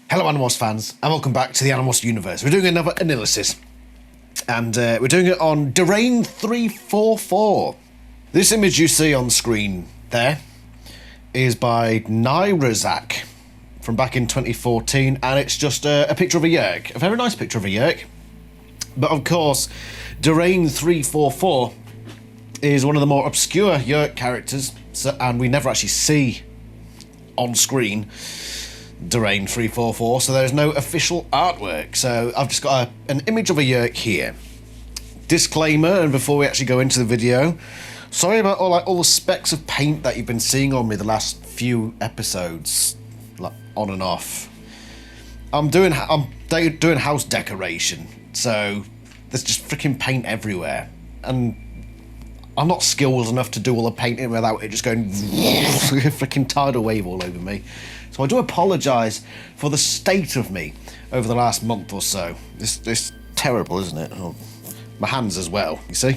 Hello Animorphs fans, and welcome back to the Animorphs universe. We're doing another AniLysis, and we're doing it on Derane-344. This image you see on screen there is by Nairazak from back in 2014, and it's just a picture of a Yeerk, a very nice picture of a Yeerk. But of course, Derane-344 is one of the more obscure Yeerk characters, and we never actually see on screen Derane-344, so there's no official artwork. So I've just got an image of a Yeerk here. Disclaimer, and before we actually go into the video, sorry about all the specks of paint that you've been seeing on me the last few episodes, like on and off. I'm doing house decoration, so there's just freaking paint everywhere, and I'm not skilled enough to do all the painting without it just going like a freaking tidal wave all over me. So I do apologise for the state of me over the last month or so. This terrible, isn't it? Oh, my hands as well, you see?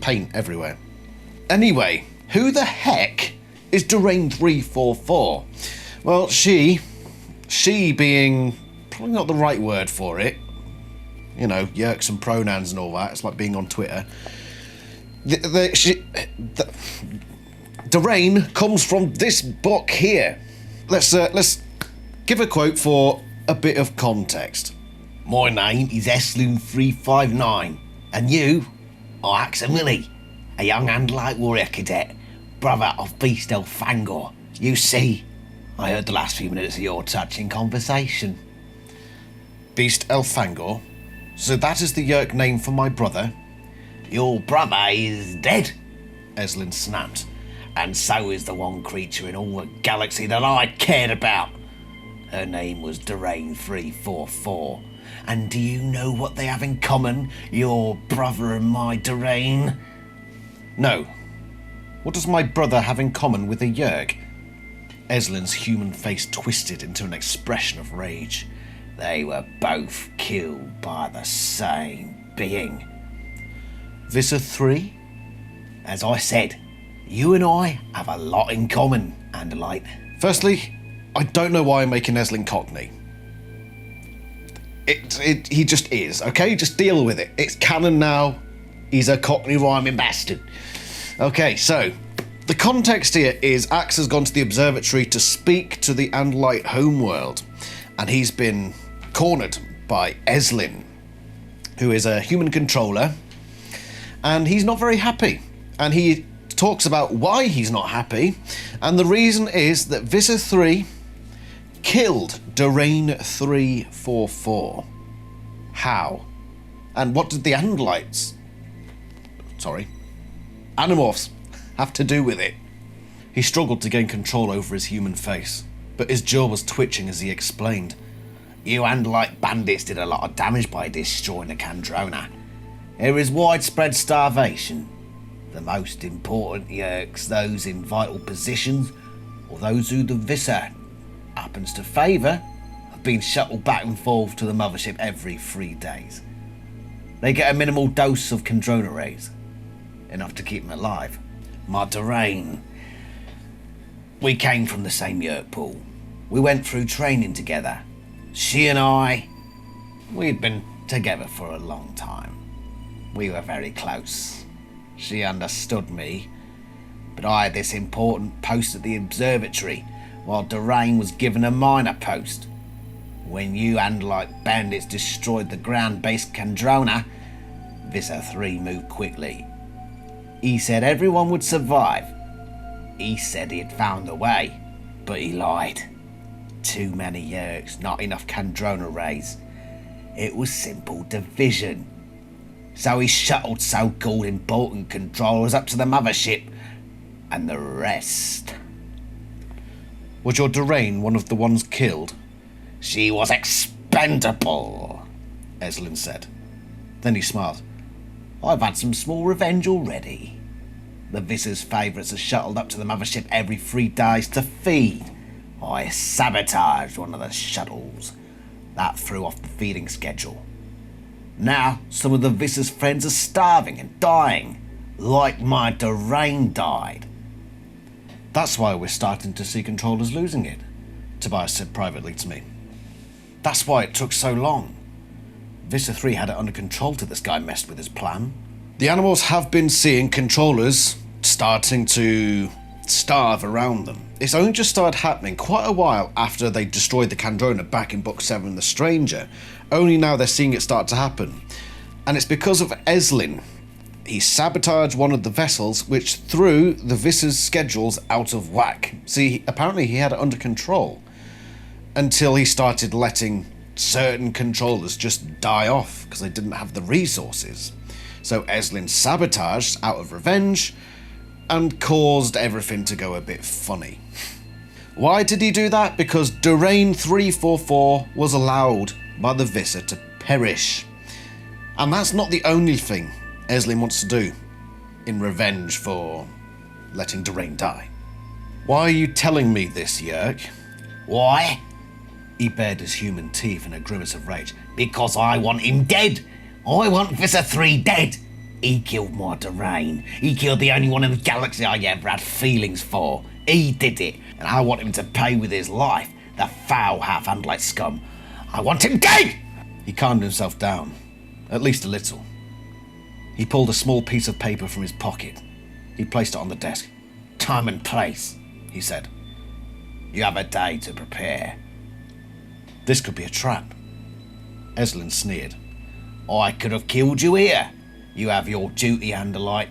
Paint everywhere. Anyway, who the heck is Derane-344? Well, she being probably not the right word for it. You know, Yeerks and pronouns and all that. It's like being on Twitter. Derane comes from this book here. Let's give a quote for a bit of context. My name is Derane-359, and you are Axamilli, a young Andalite warrior cadet, brother of Beast Elfangor. You see, I heard the last few minutes of your touching conversation. Beast Elfangor? So that is the Yeerk name for my brother? Your brother is dead, Eslin snapped. And so is the one creature in all the galaxy that I cared about. Her name was Derane-344. And do you know what they have in common, your brother and my Derane? No. What does my brother have in common with a Yeerk? Eslin's human face twisted into an expression of rage. They were both killed by the same being. Visser 3? As I said, you and I have a lot in common, Andalite. Firstly, I don't know why I'm making Eslin Cockney. He just is, okay? Just deal with it. It's canon now. He's a Cockney rhyming bastard. Okay, so the context here is Axe has gone to the observatory to speak to the Andalite homeworld, and he's been cornered by Eslin, who is a human controller, and he's not very happy. And he talks about why he's not happy, and the reason is that Visser 3 killed Derane-344. How? And what did the Animorphs have to do with it? He struggled to gain control over his human face, but his jaw was twitching as he explained. You Andalite bandits did a lot of damage by destroying the Kandrona. There is widespread starvation. The most important Yeerks, those in vital positions, or those who the Visser happens to favour, have been shuttled back and forth to the mothership every 3 days. They get a minimal dose of Kandrona rays, enough to keep them alive. My Derane, we came from the same Yeerk pool. We went through training together. She and I, we'd been together for a long time. We were very close. She understood me, but I had this important post at the observatory, while Derane was given a minor post. When you Andalite bandits destroyed the ground-based Kandrona, Visser 3 moved quickly. He said everyone would survive. He said he had found a way, but he lied. Too many Yeerks, not enough Kandrona rays. It was simple division. So he shuttled so-called important controllers up to the mothership, and the rest. Was your Derane one of the ones killed? She was expendable, Eslin said. Then he smiled. I've had some small revenge already. The Visser's favourites are shuttled up to the mothership every 3 days to feed. I sabotaged one of the shuttles. That threw off the feeding schedule. Now, some of the Visser's friends are starving and dying, like my Derane died. That's why we're starting to see controllers losing it, Tobias said privately to me. That's why it took so long. Visser 3 had it under control till this guy messed with his plan. The animals have been seeing controllers starting to starve around them. It's only just started happening quite a while after they destroyed the Kandrona back in Book 7, The Stranger. Only now they're seeing it start to happen. And it's because of Eslin. He sabotaged one of the vessels, which threw the Visser's schedules out of whack. See, apparently he had it under control until he started letting certain controllers just die off because they didn't have the resources. So Eslin sabotaged out of revenge and caused everything to go a bit funny. Why did he do that? Because Derane-344 was allowed by the Visser to perish. And that's not the only thing Eslin wants to do in revenge for letting Derane die. Why are you telling me this, Yeerk? Why? He bared his human teeth in a grimace of rage. Because I want him dead. I want Visser 3 dead. He killed my Derane. He killed the only one in the galaxy I ever had feelings for. He did it, and I want him to pay with his life. The foul half-handlite scum. I want him dead! He calmed himself down, at least a little. He pulled a small piece of paper from his pocket. He placed it on the desk. Time and place, he said. You have a day to prepare. This could be a trap. Eslin sneered. I could have killed you here. You have your duty, AniLysis.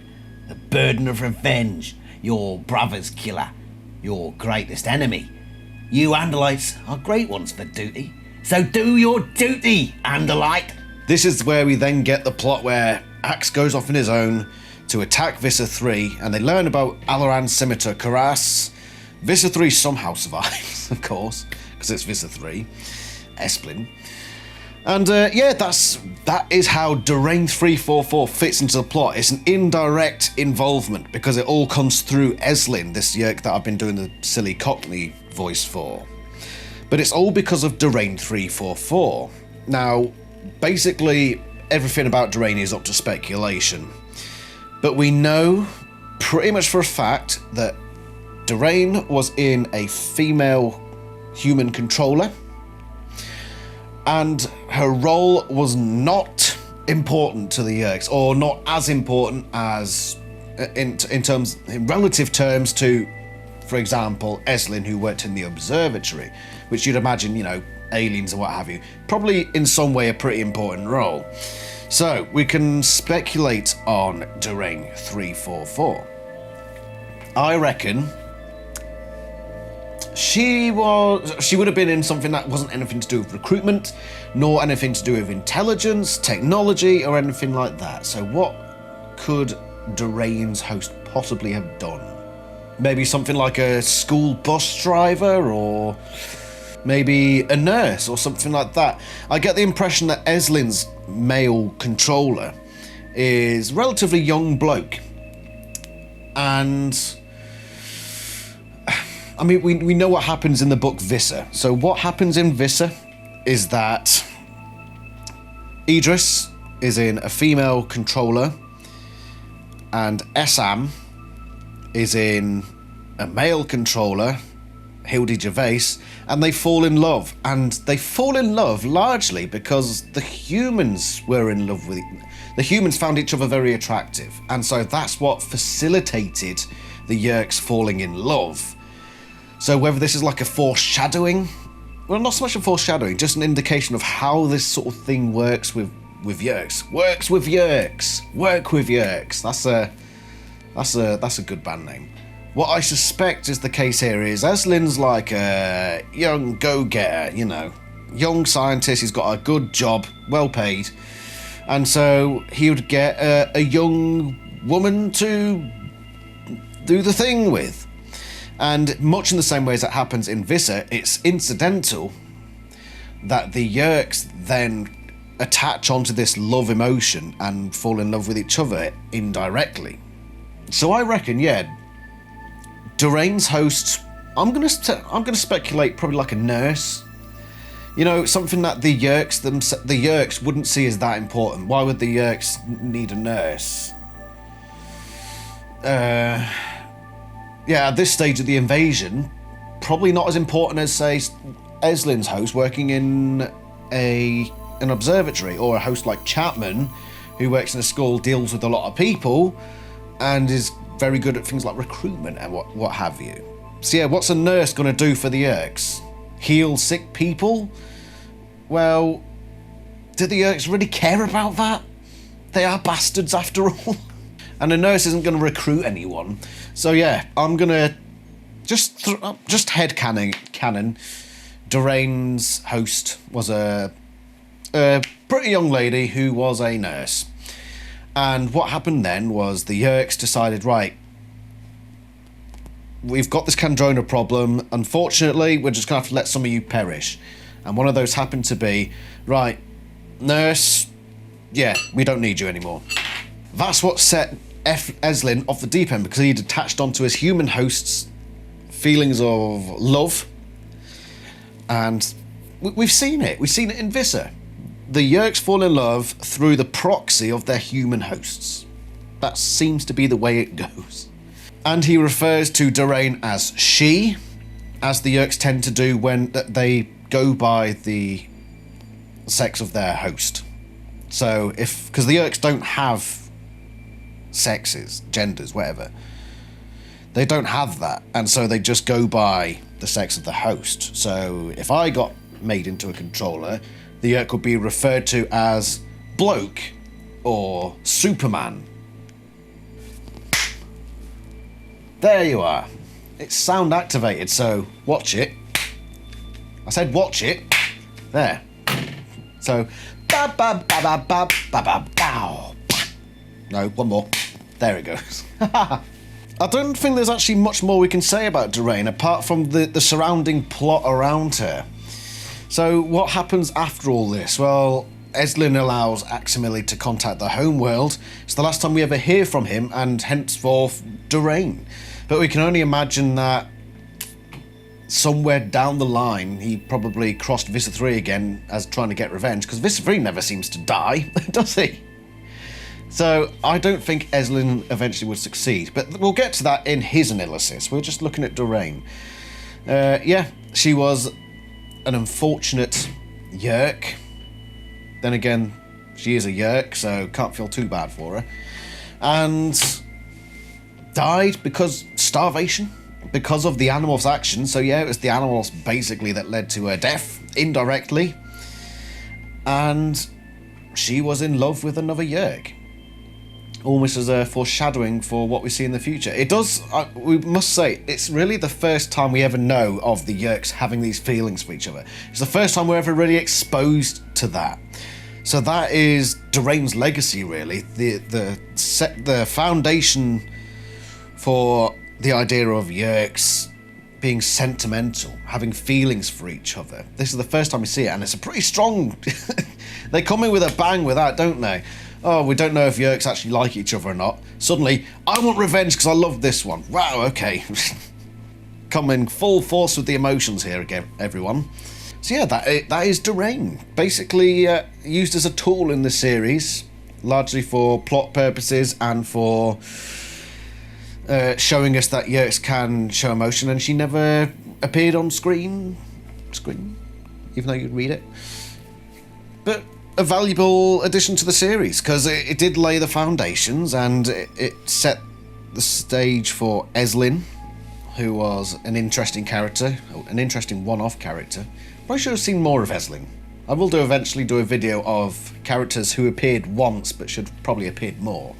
The burden of revenge. Your brother's killer. Your greatest enemy. You AniLysis are great ones for duty. So do your duty, AniLysis. This is where we then get the plot where Axe goes off on his own to attack Visser 3, and they learn about Alaran's scimitar Karas. Visser 3 somehow survives, of course, because it's Visser 3. Esplin. And that is how Derane-344 fits into the plot. It's an indirect involvement because it all comes through Eslin, this Yeerk that I've been doing the silly Cockney voice for. But it's all because of Derane-344. Now, basically, everything about Derane is up to speculation. But we know pretty much for a fact that Derane was in a female human controller, and her role was not important to the Yeerks, or not as important as in relative terms to, for example, Eslin, who worked in the observatory, which you'd imagine, aliens or what have you, probably in some way a pretty important role. So we can speculate on Derane-344. I reckon she would have been in something that wasn't anything to do with recruitment, nor anything to do with intelligence, technology, or anything like that. So what could Derane's host possibly have done? Maybe something like a school bus driver, or maybe a nurse, or something like that. I get the impression that Eslin's male controller is a relatively young bloke. And I mean, we know what happens in the book Visser. So what happens in Visser is that Idris is in a female controller, and Essam is in a male controller, Hildy Gervais, and they fall in love. And they fall in love largely because the humans were in love with the humans found each other very attractive. And so that's what facilitated the Yeerks falling in love. So whether this is like a foreshadowing, well, not so much a foreshadowing, just an indication of how this sort of thing works with Yeerks. Works with Yeerks. Work with Yeerks. That's a good band name. What I suspect is the case here is Eslin's like a young go-getter, young scientist. He's got a good job, well paid, and so he would get a young woman to do the thing with. And much in the same way as that happens in Visser, it's incidental that the Yeerks then attach onto this love emotion and fall in love with each other indirectly. So I reckon, Derane's host, I'm gonna speculate probably like a nurse. Something that the Yeerks wouldn't see as that important. Why would the Yeerks need a nurse? At this stage of the invasion, probably not as important as, say, Eslin's host working in an observatory, or a host like Chapman, who works in a school, deals with a lot of people, and is very good at things like recruitment and what have you. So yeah, what's a nurse going to do for the Yeerks? Heal sick people? Well, do the Yeerks really care about that? They are bastards after all. And a nurse isn't going to recruit anyone. So yeah, I'm going to just headcanon. Darane's host was a pretty young lady who was a nurse. And what happened then was the Yeerks decided, right, we've got this Kandrona problem. Unfortunately, we're just going to have to let some of you perish. And one of those happened to be, right, nurse, yeah, we don't need you anymore. That's what set Eslin off the deep end, because he'd attached onto his human host's feelings of love. And we've seen it. We've seen it in Visser. The Yeerks fall in love through the proxy of their human hosts. That seems to be the way it goes. And he refers to Derane as she, as the Yeerks tend to do when they go by the sex of their host. So because the Yeerks don't have sexes, genders, whatever. They don't have that, and so they just go by the sex of the host. So if I got made into a controller, the Yeerk would be referred to as bloke or Superman. There you are. It's sound activated, so watch it. I said watch it. There. So ba ba ba ba ba ba ba bow. No, one more. There it goes. I don't think there's actually much more we can say about Derane apart from the surrounding plot around her. So what happens after all this? Well, Eslin allows Aximili to contact the homeworld. It's the last time we ever hear from him, and henceforth Derane. But we can only imagine that somewhere down the line he probably crossed Visser 3 again as trying to get revenge, because Visser 3 never seems to die, does he? So I don't think Eslin eventually would succeed, but we'll get to that in his analysis. We're just looking at Derane. Yeah, she was an unfortunate Yeerk. Then again, she is a Yeerk, so can't feel too bad for her. And died because starvation, because of the animals' action. So yeah, it was the animals basically that led to her death, indirectly. And she was in love with another Yeerk. Almost as a foreshadowing for what we see in the future. It does, we must say, it's really the first time we ever know of the Yeerks having these feelings for each other. It's the first time we're ever really exposed to that. So that is Darane's legacy, really. The foundation for the idea of Yeerks being sentimental, having feelings for each other. This is the first time we see it, and it's a pretty strong... They come in with a bang with that, don't they? Oh, we don't know if Yeerks actually like each other or not. Suddenly, I want revenge because I love this one. Wow, okay. Come in full force with the emotions here again, everyone. So yeah, that is Derane. Basically used as a tool in the series, largely for plot purposes and for showing us that Yeerks can show emotion, and she never appeared on screen, even though you'd read it. But a valuable addition to the series, because it did lay the foundations, and it set the stage for Eslin, who was an interesting character, an interesting one-off character. But I should have seen more of Eslin. I will eventually do a video of characters who appeared once but should probably appeared more.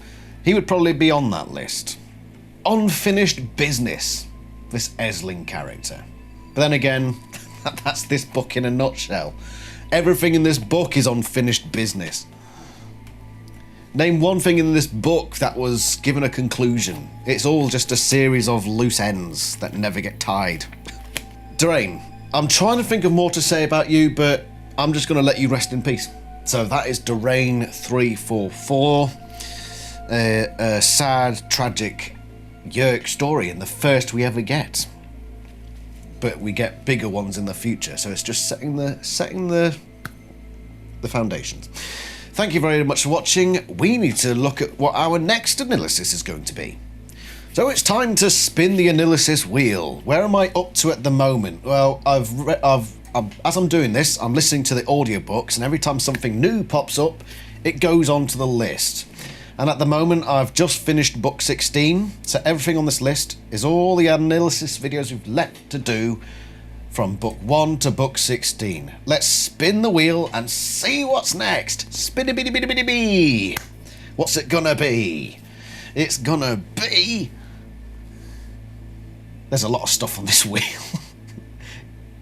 He would probably be on that list. Unfinished business, this Eslin character. But then again, that's this book in a nutshell. Everything in this book is unfinished business. Name one thing in this book that was given a conclusion. It's all just a series of loose ends that never get tied. Derane, I'm trying to think of more to say about you, but I'm just going to let you rest in peace. So that is Derane-344. A sad, tragic Yeerk story, and the first we ever get. But we get bigger ones in the future, so it's just setting the foundations. Thank you very much for watching. We need to look at what our next analysis is going to be. So it's time to spin the analysis wheel. Where am I up to at the moment? Well, I've as I'm doing this, I'm listening to the audiobooks, and every time something new pops up, it goes onto the list. And at the moment, I've just finished book 16, so everything on this list is all the AniLysis videos we've left to do from book 1 to book 16. Let's spin the wheel and see what's next. Spinny-bitty-bitty-bitty-bee. What's it gonna be? It's gonna be... There's a lot of stuff on this wheel.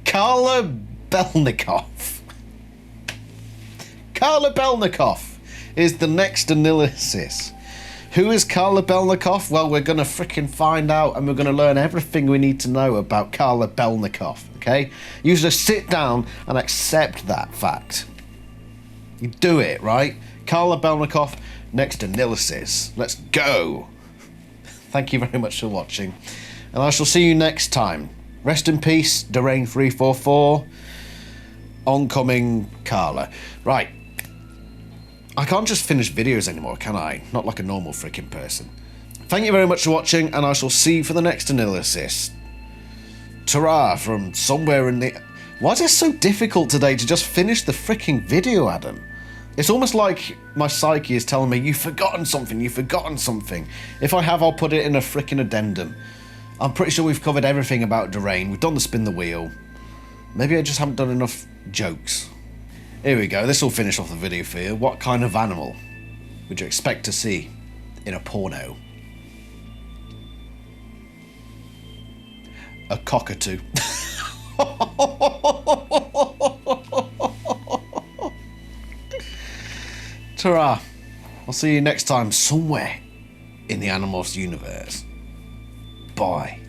Carla Belnikov. Carla Belnikov is the next AniLysis. Who is Carla Belnikov? Well, we're going to frickin' find out, and we're going to learn everything we need to know about Carla Belnikov, okay? You just sit down and accept that fact. You do it, right? Carla Belnikov, next AniLysis. Let's go. Thank you very much for watching, and I shall see you next time. Rest in peace, Derane-344. Oncoming Carla. Right. I can't just finish videos anymore, can I? Not like a normal freaking person. Thank you very much for watching, and I shall see you for the next AniLysis. Ta-ra from somewhere in the... Why is it so difficult today to just finish the freaking video, Adam? It's almost like my psyche is telling me, you've forgotten something, you've forgotten something. If I have, I'll put it in a freaking addendum. I'm pretty sure we've covered everything about Derane. We've done the spin the wheel. Maybe I just haven't done enough jokes. Here we go, this will finish off the video for you. What kind of animal would you expect to see in a porno? A cockatoo. Ta-ra. I'll see you next time somewhere in the Animorphs universe. Bye.